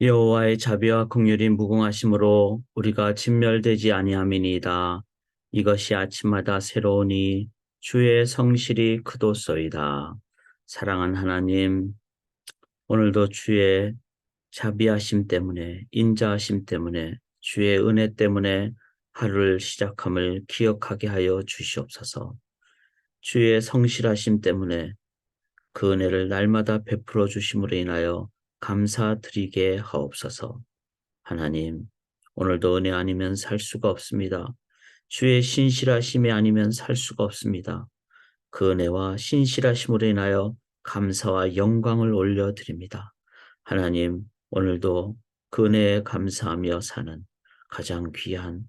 여호와의 자비와 긍휼이 무궁하심으로 우리가 진멸되지 아니함이니이다. 이것이 아침마다 새로우니 주의 성실이 크도소이다. 사랑하는 하나님, 오늘도 주의 자비하심 때문에, 인자하심 때문에, 주의 은혜 때문에 하루를 시작함을 기억하게 하여 주시옵소서. 주의 성실하심 때문에 그 은혜를 날마다 베풀어 주심으로 인하여 감사드리게 하옵소서. 하나님, 오늘도 은혜 아니면 살 수가 없습니다. 주의 신실하심이 아니면 살 수가 없습니다. 그 은혜와 신실하심으로 인하여 감사와 영광을 올려드립니다. 하나님, 오늘도 그 은혜에 감사하며 사는 가장 귀한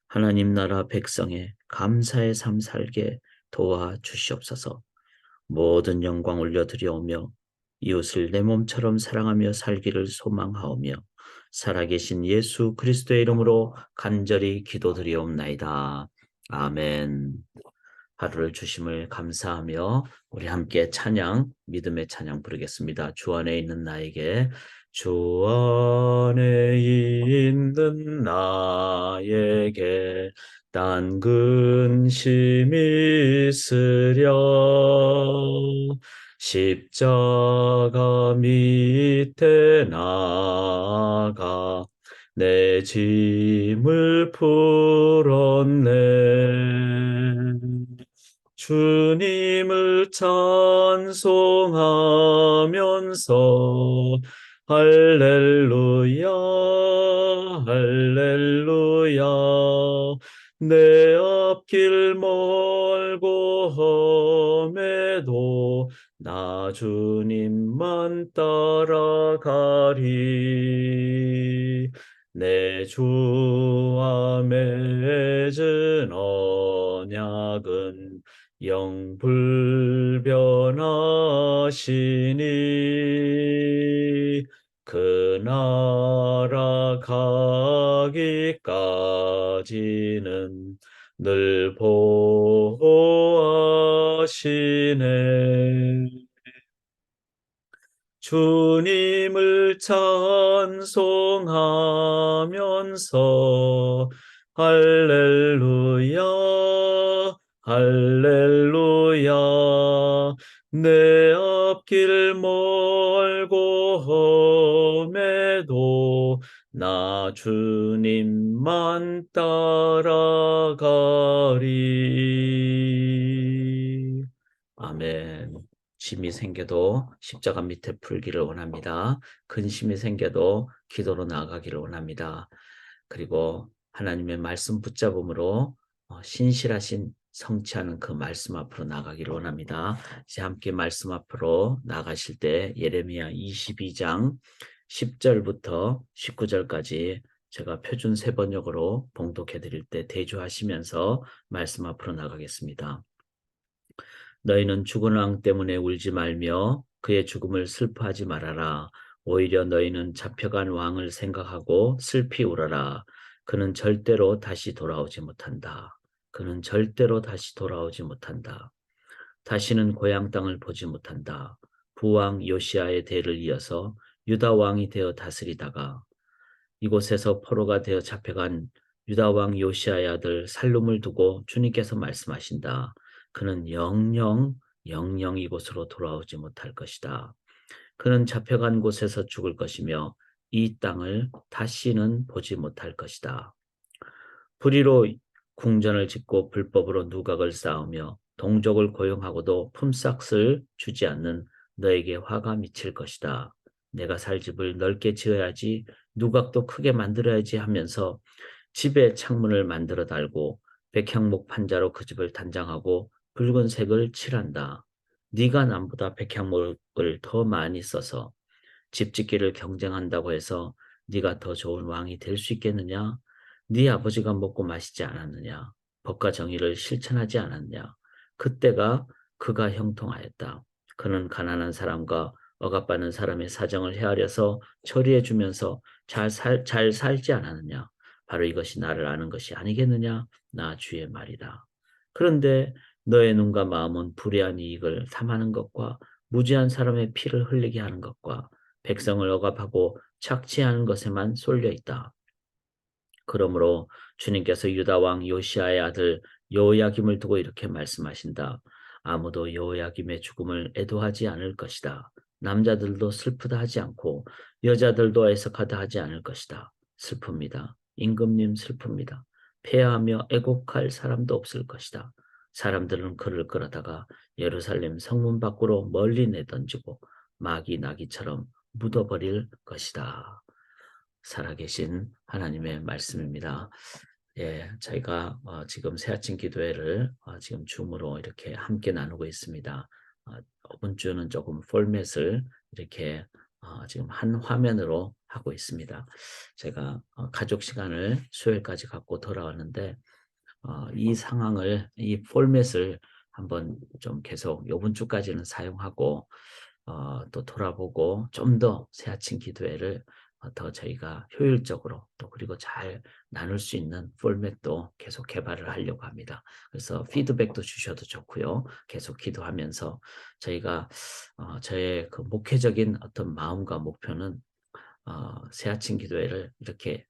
하나님 나라 백성의 감사의 삶 살게 도와주시옵소서. 모든 영광 올려드려오며 이웃을 내 몸처럼 사랑하며 살기를 소망하오며 살아계신 예수 그리스도의 이름으로 간절히 기도드리옵나이다. 아멘. 하루를 주심을 감사하며 우리 함께 찬양, 믿음의 찬양 부르겠습니다. 주 안에 있는 나에게, 주 안에 있는 나에게 딴 근심이 있으랴. 십자가 밑에 나가 내 짐을 풀었네. 주님을 찬송하면서 할렐루야, 할렐루야. 내 앞길 멀고 험해도 나 주님만 따라가리. 내 주와 맺은 언약은 영불변하시니 그 나라 가기까지는 늘 보호하시네. 주님을 찬송하면서 할렐루야, 할렐루야. 내 앞길 멀고 험해도 나 주님만 따라가리. 아멘. 짐이 생겨도 십자가 밑에 풀기를 원합니다. 근심이 생겨도 기도로 나아가기를 원합니다. 그리고 하나님의 말씀 붙잡음으로 신실하신 성취하는 그 말씀 앞으로 나가기를 원합니다. 이제 함께 말씀 앞으로 나가실 때 예레미야 22장 10절부터 19절까지 제가 표준 세번역으로 봉독해 드릴 때 대주하시면서 말씀 앞으로 나가겠습니다. 너희는 죽은 왕 때문에 울지 말며 그의 죽음을 슬퍼하지 말아라. 오히려 너희는 잡혀간 왕을 생각하고 슬피 울어라. 그는 절대로 다시 돌아오지 못한다. 그는 절대로 다시 돌아오지 못한다. 다시는 고향 땅을 보지 못한다. 부왕 요시아의 대를 이어서 유다 왕이 되어 다스리다가 이곳에서 포로가 되어 잡혀간 유다 왕 요시아의 아들 살룸을 두고 주님께서 말씀하신다. 그는 영영 이곳으로 돌아오지 못할 것이다. 그는 잡혀간 곳에서 죽을 것이며 이 땅을 다시는 보지 못할 것이다. 불의로 궁전을 짓고 불법으로 누각을 쌓으며 동족을 고용하고도 품삯을 주지 않는 너에게 화가 미칠 것이다. 내가 살 집을 넓게 지어야지 누각도 크게 만들어야지 하면서 집에 창문을 만들어 달고 백향목 판자로 그 집을 단장하고 붉은색을 칠한다. 네가 남보다 백향목을 더 많이 써서 집 짓기를 경쟁한다고 해서 네가 더 좋은 왕이 될 수 있겠느냐? 네 아버지가 먹고 마시지 않았느냐? 법과 정의를 실천하지 않았냐? 그때가 그가 형통하였다. 그는 가난한 사람과 억압받는 사람의 사정을 헤아려서 처리해 주면서 잘 살지 않았느냐? 바로 이것이 나를 아는 것이 아니겠느냐? 나 주의 말이다. 그런데 너의 눈과 마음은 불의한 이익을 탐하는 것과 무지한 사람의 피를 흘리게 하는 것과 백성을 억압하고 착취하는 것에만 쏠려 있다. 그러므로 주님께서 유다 왕 요시아의 아들 여호야김을 두고 이렇게 말씀하신다. 아무도 여호야김의 죽음을 애도하지 않을 것이다. 남자들도 슬프다 하지 않고 여자들도 애석하다 하지 않을 것이다. 슬픕니다. 임금님 슬픕니다. 패하며 애곡할 사람도 없을 것이다. 사람들은 그를 끌어다가 예루살렘 성문 밖으로 멀리 내던지고 마귀 나기처럼 묻어버릴 것이다. 살아계신 하나님의 말씀입니다. 예, 저희가 지금 새아침 기도회를 지금 줌으로 이렇게 함께 나누고 있습니다. 이번 주는 조금 포맷을 이렇게 지금 한 화면으로 하고 있습니다. 제가 가족 시간을 수요일까지 갖고 돌아왔는데 이 상황을, 이 포맷을 한번 좀 계속 이번 주까지는 사용하고 또 돌아보고 좀 더 새아침 기도회를 더 저희가 효율적으로 또 그리고 잘 나눌 수 있는 포맷도 계속 개발을 하려고 합니다. 그래서 피드백도 주셔도 좋고요. 계속 기도하면서 저희가 저의 그 목회적인 어떤 마음과 목표는 새아침 기도회를 이렇게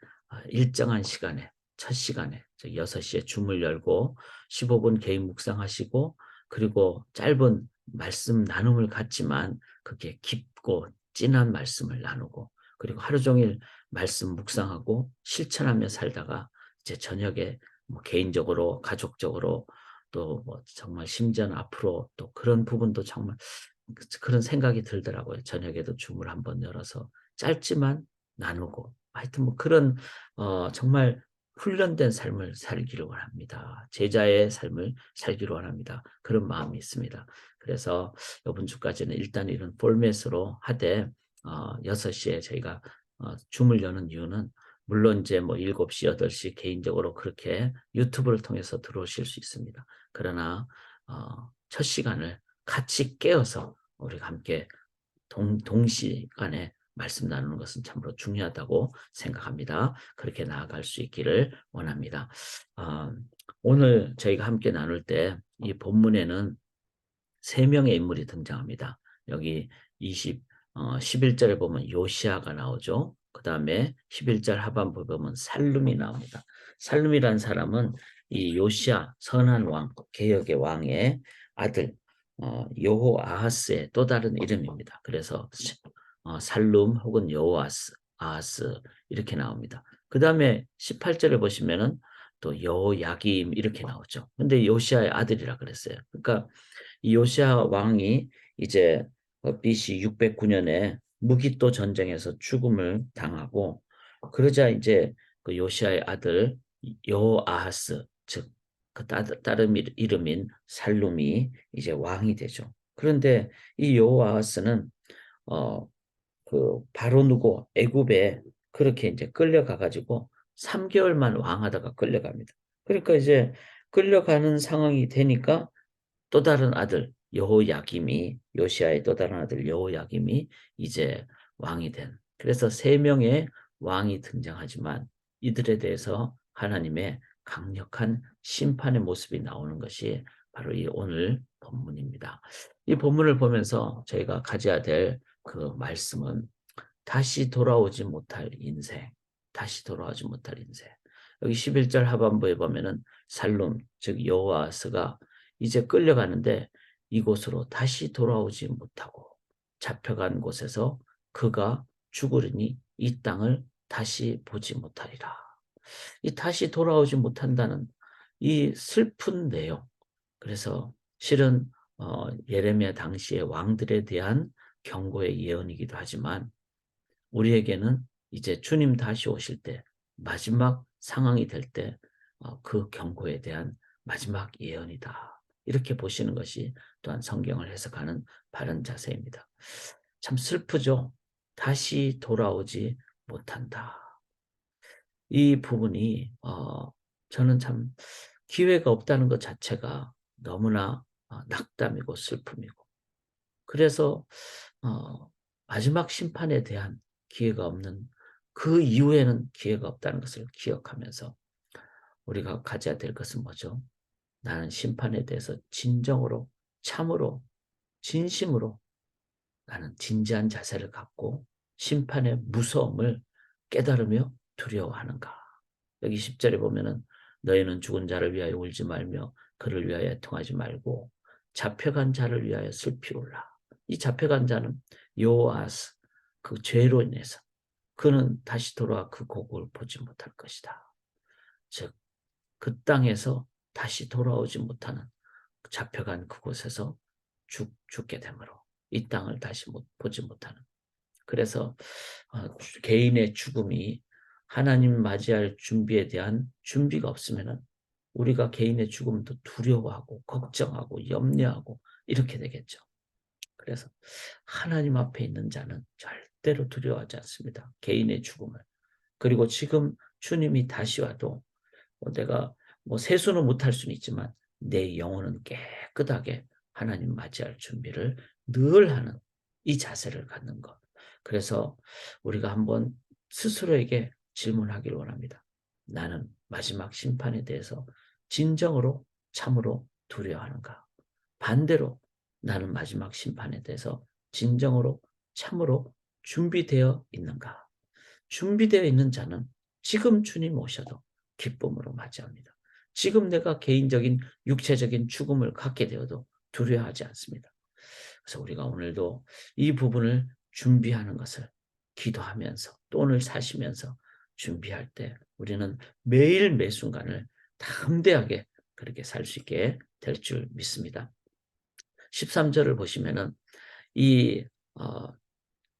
일정한 시간에 첫 시간에 6시에 줌을 열고 15분 개인 묵상하시고 그리고 짧은 말씀 나눔을 갖지만 그게 깊고 진한 말씀을 나누고 그리고 하루 종일 말씀 묵상하고 실천하며 살다가 이제 저녁에 뭐 개인적으로 가족적으로 또 뭐 정말 심지어는 앞으로 또 그런 부분도 정말 그런 생각이 들더라고요. 저녁에도 줌을 한번 열어서 짧지만 나누고 하여튼 뭐 그런 정말 훈련된 삶을 살기를 원합니다. 제자의 삶을 살기를 원합니다. 그런 마음이 있습니다. 그래서 이번 주까지는 일단 이런 포맷으로 하되 6시에 저희가 줌을 여는 이유는 물론 이제 뭐 7시, 8시 개인적으로 그렇게 유튜브를 통해서 들어오실 수 있습니다. 그러나 첫 시간을 같이 깨어서 우리가 함께 동시간에 말씀 나누는 것은 참으로 중요하다고 생각합니다. 그렇게 나아갈 수 있기를 원합니다. 오늘 저희가 함께 나눌 때 이 본문에는 3명의 인물이 등장합니다. 여기 11절에 보면 요시아가 나오죠. 그 다음에 11절 하반부에 보면 살룸이 나옵니다. 살룸이라는 사람은 이 요시아 선한 왕, 개혁의 왕의 아들 여호아하스의 또 다른 이름입니다. 그래서 살룸 혹은 여호아하스 이렇게 나옵니다. 그 다음에 18절에 보시면은 또 여호야김 이렇게 나오죠. 근데 요시아의 아들이라 그랬어요. 그러니까 이 요시아 왕이 이제 BC 609년에 무기또 전쟁에서 죽음을 당하고 그러자 이제 그 요시아의 아들 여호아하스 즉 그 다른 이름인 살룸이 이제 왕이 되죠. 그런데 이 여호아하스는 어 그 바로 누고 애굽에 그렇게 이제 끌려가 가지고 3개월만 왕하다가 끌려갑니다. 그러니까 이제 끌려가는 상황이 되니까 또 다른 아들 여호야김이 요시아의 또 다른 아들 여호야김이 이제 왕이 된 그래서 3명의 왕이 등장하지만 이들에 대해서 하나님의 강력한 심판의 모습이 나오는 것이 바로 이 오늘 본문입니다. 이 본문을 보면서 저희가 가져야 될 그 말씀은 다시 돌아오지 못할 인생, 다시 돌아오지 못할 인생. 여기 11절 하반부에 보면은 살룸, 즉 여호와스가 이제 끌려가는데 이곳으로 다시 돌아오지 못하고 잡혀간 곳에서 그가 죽으리니 이 땅을 다시 보지 못하리라. 이 다시 돌아오지 못한다는 이 슬픈 내용. 그래서 실은 예레미야 당시의 왕들에 대한 경고의 예언이기도 하지만 우리에게는 이제 주님 다시 오실 때 마지막 상황이 될 때 그 경고에 대한 마지막 예언이다. 이렇게 보시는 것이 또한 성경을 해석하는 바른 자세입니다. 참 슬프죠. 다시 돌아오지 못한다. 이 부분이 저는 참 기회가 없다는 것 자체가 너무나 낙담이고 슬픔이고 그래서 마지막 심판에 대한 기회가 없는 그 이후에는 기회가 없다는 것을 기억하면서 우리가 가져야 될 것은 뭐죠? 나는 심판에 대해서 진정으로 참으로 진심으로 나는 진지한 자세를 갖고 심판의 무서움을 깨달으며 두려워하는가? 여기 10절에 보면은 너희는 죽은 자를 위하여 울지 말며 그를 위하여 애통하지 말고 잡혀간 자를 위하여 슬피 울라. 이 잡혀간 자는 여호아스 그 죄로 인해서 그는 다시 돌아와 그 고국을 보지 못할 것이다. 즉 그 땅에서 다시 돌아오지 못하는 잡혀간 그곳에서 죽게 되므로 이 땅을 다시 보지 못하는. 그래서 개인의 죽음이 하나님 맞이할 준비에 대한 준비가 없으면 우리가 개인의 죽음도 두려워하고 걱정하고 염려하고 이렇게 되겠죠. 그래서 하나님 앞에 있는 자는 절대로 두려워하지 않습니다. 개인의 죽음을. 그리고 지금 주님이 다시 와도 내가 세수는 못할 수는 있지만 내 영혼은 깨끗하게 하나님 맞이할 준비를 늘 하는 이 자세를 갖는 것. 그래서 우리가 한번 스스로에게 질문하기를 원합니다. 나는 마지막 심판에 대해서 진정으로 참으로 두려워하는가? 반대로 나는 마지막 심판에 대해서 진정으로 참으로 준비되어 있는가? 준비되어 있는 자는 지금 주님 오셔도 기쁨으로 맞이합니다. 지금 내가 개인적인 육체적인 죽음을 갖게 되어도 두려워하지 않습니다. 그래서 우리가 오늘도 이 부분을 준비하는 것을 기도하면서 또 오늘 사시면서 준비할 때 우리는 매일 매 순간을 담대하게 그렇게 살 수 있게 될 줄 믿습니다. 13절을 보시면은 이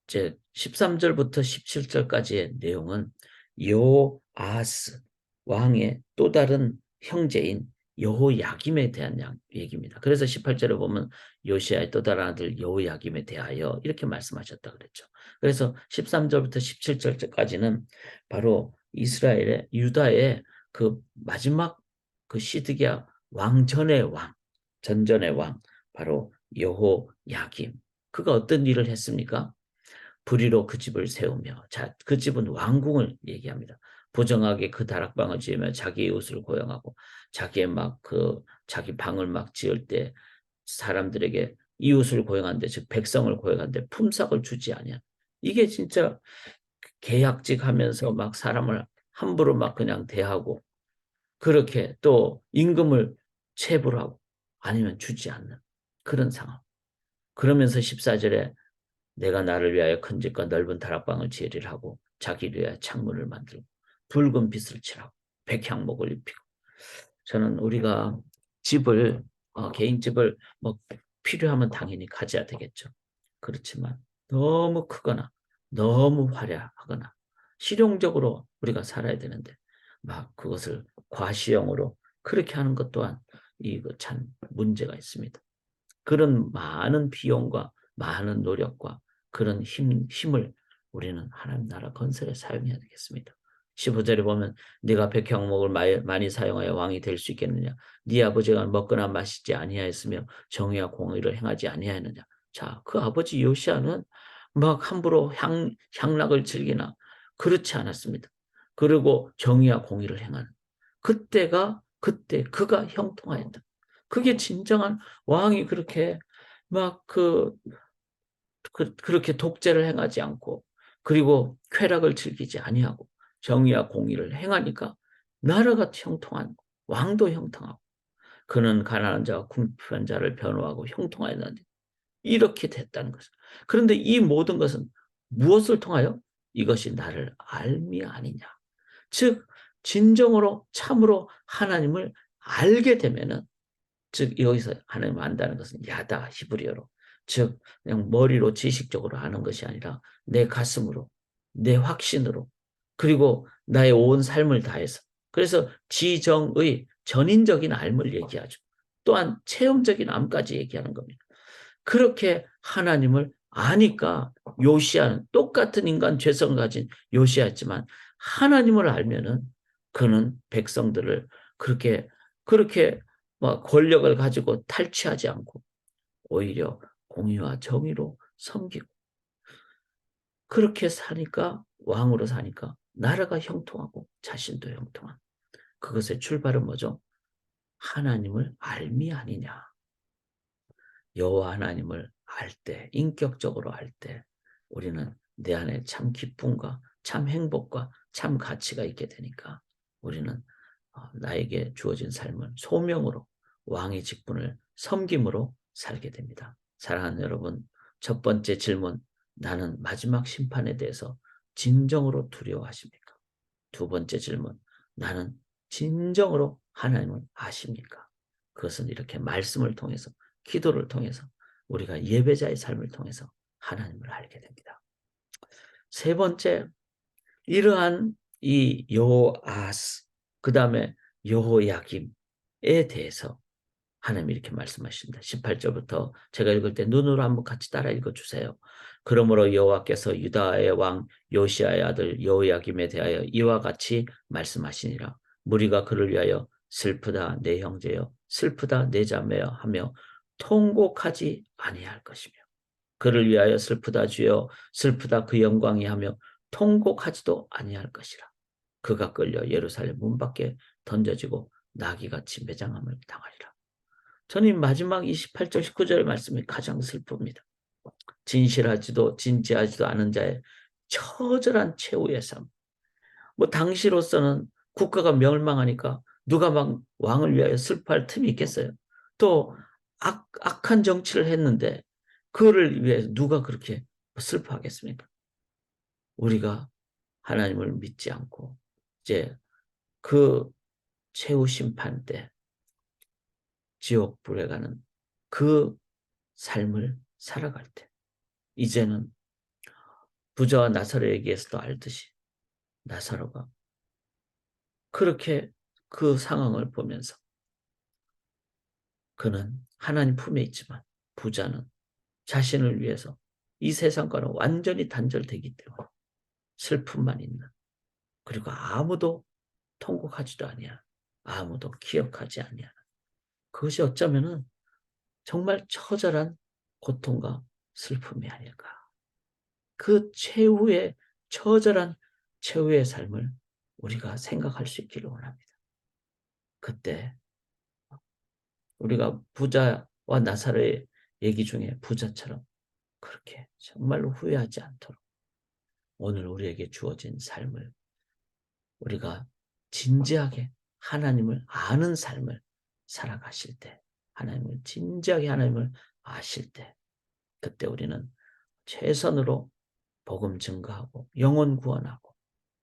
이제 13절부터 17절까지의 내용은 여호아스 왕의 또 다른 형제인 여호야김에 대한 얘기입니다. 그래서 18절에 보면 요시아의 또 다른 아들 여호야김에 대하여 이렇게 말씀하셨다 그랬죠. 그래서 13절부터 17절까지는 바로 이스라엘의 유다의 그 마지막 그 시드기야 왕전의 왕, 전전의 왕 바로 여호야김. 그가 어떤 일을 했습니까? 불의로 그 집을 세우며 그 집은 왕궁을 얘기합니다. 부정하게 그 다락방을 지으며 자기 이웃을 고용하고 자기 방을 막 지을 때 사람들에게 이웃을 고용하는데 즉 백성을 고용하는데 품삯을 주지 아니야. 이게 진짜 계약직하면서 막 사람을 함부로 막 그냥 대하고 그렇게 또 임금을 체불하고 아니면 주지 않는 그런 상황. 그러면서 14절에 내가 나를 위하여 큰 집과 넓은 다락방을 지으리라 하고 자기를 위하여 창문을 만들고 붉은 빛을 칠하고 백향목을 입히고. 저는 우리가 집을 개인 집을 필요하면 당연히 가져야 되겠죠. 그렇지만 너무 크거나 너무 화려하거나 실용적으로 우리가 살아야 되는데 막 그것을 과시형으로 그렇게 하는 것 또한 이거 참 문제가 있습니다. 그런 많은 비용과 많은 노력과 그런 힘을 우리는 하나님 나라 건설에 사용해야 되겠습니다. 15절에 보면 네가 백향목을 많이 사용하여 왕이 될 수 있겠느냐? 네 아버지가 먹거나 마시지 아니하였으며 정의와 공의를 행하지 아니하였느냐? 자, 그 아버지 요시아는 막 함부로 향락을 즐기나 그렇지 않았습니다. 그리고 정의와 공의를 행하는 그때 그가 형통하였다. 그게 진정한 왕이 그렇게 막 그렇게 독재를 행하지 않고 그리고 쾌락을 즐기지 아니하고 정의와 공의를 행하니까 나라가 형통한 왕도 형통하고 그는 가난한 자와 궁핍한 자를 변호하고 형통하였는데 이렇게 됐다는 것을. 그런데 이 모든 것은 무엇을 통하여? 이것이 나를 알미 아니냐. 즉 진정으로 참으로 하나님을 알게 되면은 즉 여기서 하나님을 안다는 것은 야다 히브리어로 즉 그냥 머리로 지식적으로 아는 것이 아니라 내 가슴으로 내 확신으로 그리고 나의 온 삶을 다해서 그래서 지정의 전인적인 암을 얘기하죠. 또한 체험적인 암까지 얘기하는 겁니다. 그렇게 하나님을 아니까 요시아는 똑같은 인간 죄성을 가진 요시아였지만 하나님을 알면은 그는 백성들을 그렇게 권력을 가지고 탈취하지 않고 오히려 공의와 정의로 섬기고 그렇게 사니까 왕으로 사니까 나라가 형통하고 자신도 형통한 그것의 출발은 뭐죠? 하나님을 알미 아니냐. 여호와 하나님을 알 때, 인격적으로 알 때 우리는 내 안에 참 기쁨과 참 행복과 참 가치가 있게 되니까 우리는 나에게 주어진 삶을 소명으로 왕의 직분을 섬김으로 살게 됩니다. 사랑하는 여러분, 첫 번째 질문, 나는 마지막 심판에 대해서 진정으로 두려워하십니까? 두 번째 질문, 나는 진정으로 하나님을 아십니까? 그것은 이렇게 말씀을 통해서, 기도를 통해서, 우리가 예배자의 삶을 통해서 하나님을 알게 됩니다. 세 번째, 이러한 이 여호아스, 그 다음에 여호야김에 대해서 하나님이 이렇게 말씀하십니다. 18절부터 제가 읽을 때 눈으로 한번 같이 따라 읽어주세요. 그러므로 여호와께서 유다의 왕 요시아의 아들 여호야김에 대하여 이와 같이 말씀하시니라. 무리가 그를 위하여 슬프다 내 형제여, 슬프다 내 자매여 하며 통곡하지 아니할 것이며, 그를 위하여 슬프다 주여, 슬프다 그 영광이 하며 통곡하지도 아니할 것이라. 그가 끌려 예루살렘 문 밖에 던져지고 나귀같이 매장함을 당하리라. 저는 마지막 28절 19절 말씀이 가장 슬픕니다. 진실하지도 진지하지도 않은 자의 처절한 최후의 삶. 뭐 당시로서는 국가가 멸망하니까 누가 막 왕을 위하여 슬퍼할 틈이 있겠어요. 또 악한 정치를 했는데 그를 위해서 누가 그렇게 슬퍼하겠습니까? 우리가 하나님을 믿지 않고 이제 그 최후 심판 때 지옥 불에 가는 그 삶을 살아갈 때, 이제는 부자와 나사로 얘기에서도 알듯이 나사로가 그렇게 그 상황을 보면서 그는 하나님 품에 있지만 부자는 자신을 위해서 이 세상과는 완전히 단절되기 때문에 슬픔만 있는, 그리고 아무도 통곡하지도 아니야, 아무도 기억하지 아니야. 그것이 어쩌면은 정말 처절한 고통과 슬픔이 아닐까. 그 최후의 처절한 최후의 삶을 우리가 생각할 수 있기를 원합니다. 그때 우리가 부자와 나사로의 얘기 중에 부자처럼 그렇게 정말로 후회하지 않도록 오늘 우리에게 주어진 삶을 우리가 진지하게 하나님을 아는 삶을 살아가실 때, 하나님을 진지하게 하나님을 아실 때, 그때 우리는 최선으로 복음 증거하고 영혼 구원하고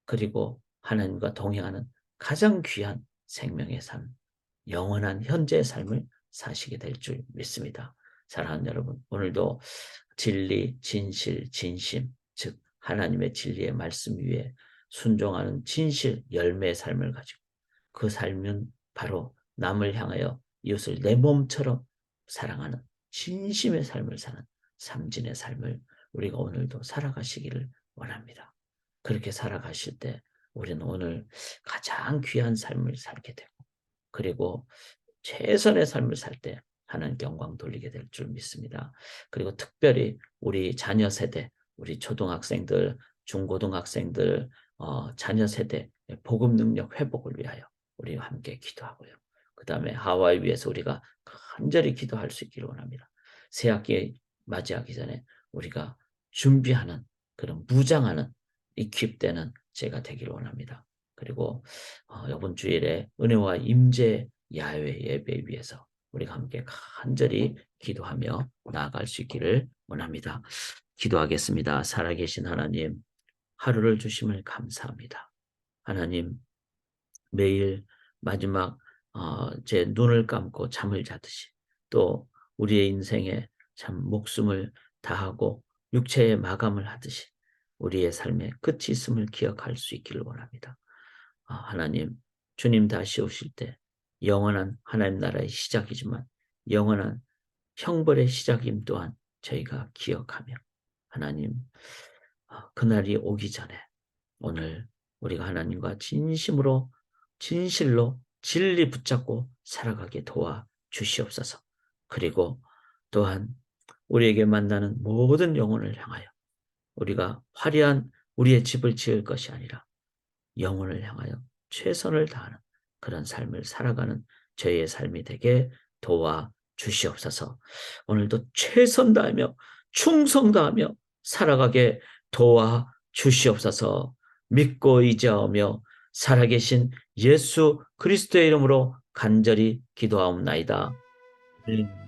그리고 하나님과 동행하는 가장 귀한 생명의 삶, 영원한 현재의 삶을 사시게 될 줄 믿습니다. 사랑하는 여러분, 오늘도 진리, 진실, 진심, 즉 하나님의 진리의 말씀 위에 순종하는 진실, 열매의 삶을 가지고 그 삶은 바로 남을 향하여 이웃을 내 몸처럼 사랑하는 진심의 삶을 사는 삼진의 삶을 우리가 오늘도 살아가시기를 원합니다. 그렇게 살아가실 때 우리는 오늘 가장 귀한 삶을 살게 되고, 그리고 최선의 삶을 살 때 하나님께 영광 돌리게 될 줄 믿습니다. 그리고 특별히 우리 자녀 세대, 우리 초등학생들, 중고등학생들, 자녀 세대 복음 능력 회복을 위하여 우리 함께 기도하고요. 그 다음에 하와이 위해서 우리가 간절히 기도할 수 있기를 원합니다. 새 학기 맞이하기 전에 우리가 준비하는 그런 무장하는 이킵되는 제가 되기를 원합니다. 그리고 이번 주일에 은혜와 임재 야외 예배 위해서 우리가 함께 간절히 기도하며 나아갈 수 있기를 원합니다. 기도하겠습니다. 살아계신 하나님, 하루를 주심을 감사합니다. 하나님, 매일 마지막 제 눈을 감고 잠을 자듯이 또 우리의 인생에 참 목숨을 다하고 육체의 마감을 하듯이 우리의 삶에 끝이 있음을 기억할 수 있기를 원합니다. 하나님, 주님 다시 오실 때 영원한 하나님 나라의 시작이지만 영원한 형벌의 시작임 또한 저희가 기억하며, 하나님, 그날이 오기 전에 오늘 우리가 하나님과 진심으로 진실로 진리 붙잡고 살아가게 도와 주시옵소서. 그리고 또한 우리에게 만나는 모든 영혼을 향하여 우리가 화려한 우리의 집을 지을 것이 아니라 영혼을 향하여 최선을 다하는 그런 삶을 살아가는 저희의 삶이 되게 도와 주시옵소서. 오늘도 최선 다하며 충성 다하며 살아가게 도와 주시옵소서. 믿고 의지하며 살아계신 예수 그리스도의 이름으로 간절히 기도하옵나이다. 네.